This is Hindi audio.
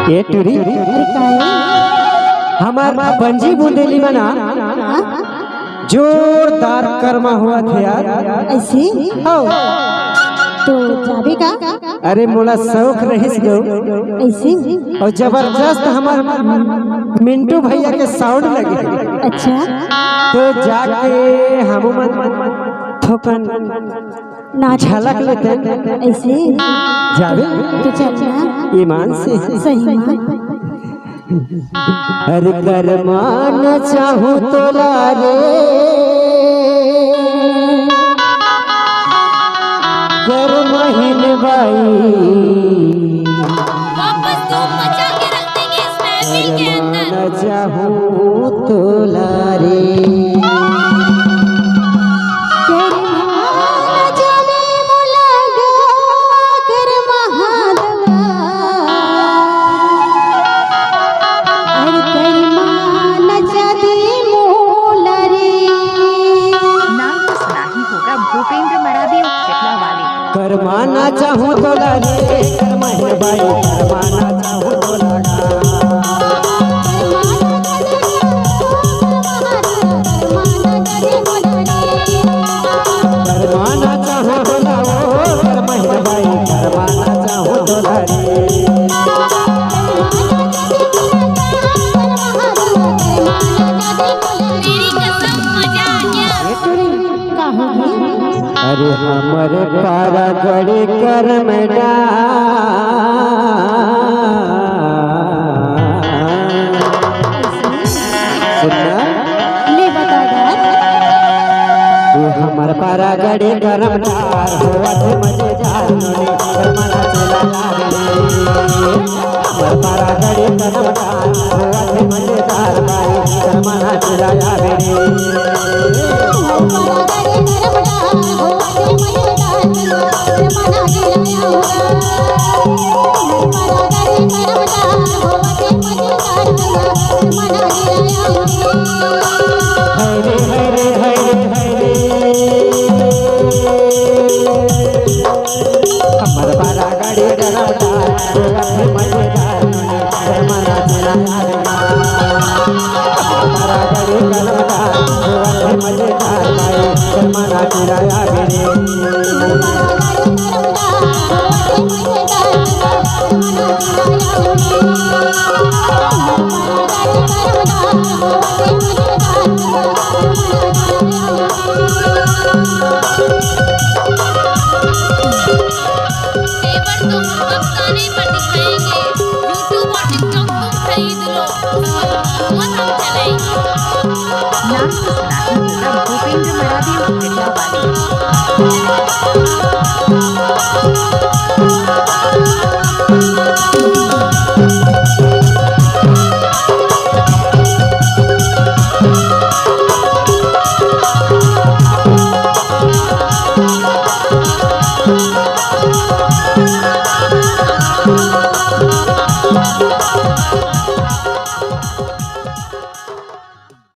ये टूरी हमार पंजी बुंदेली मना जोरदार कर्मा हुआ थे यार। ऐसे हो तो जाबे का? अरे मोला शौक रहिस गो ऐसे और जबरदस्त हमार मिंटू भैया के साउंड लगे। अच्छा तो जाके हम थोकन नाच झलक लेते ऐसे जावे तो चलना ईमान से। सही में हर कर्मा न चाहूं तो लारे कर महीन बाई वापस धूम मचा के रख देंगे इस महफिल के अंदर। न चाहूं तो लारे करमाना चाहूँ तो लागे करमाने बाई करमाना चाहूँ तो लागा करमाना चाहूँ तो लाओ करमाने बाई करमाना चाहूँ तो लागे तेरी कसम मजा आ गया। अरे हमर पारा गड़े कर मैडा सुनना ले बता तू हमर पारा गड़े गरम डार होवत मजेदार नोने करमाना चला लागे हमर पारा गड़े गरम डार होवत मजेदार बाई करमाना चला लागे हरे हरे हरे हरे हमर पारा गाड़ी गरम डार होवत मजेदार नोने करमाना चला लागे हमर पारा गाड़ी गरम डार होवत मजेदार बाई करमाना चला लागे तेवर तो हम अफसाने पर दिखाएंगे। यूट्यूब और टिकटॉक तुम खरीद लो, उसकी हुकूमत हम चलाएंगे। नाम तो सुना ही होगा, भूपेंद्र मरावी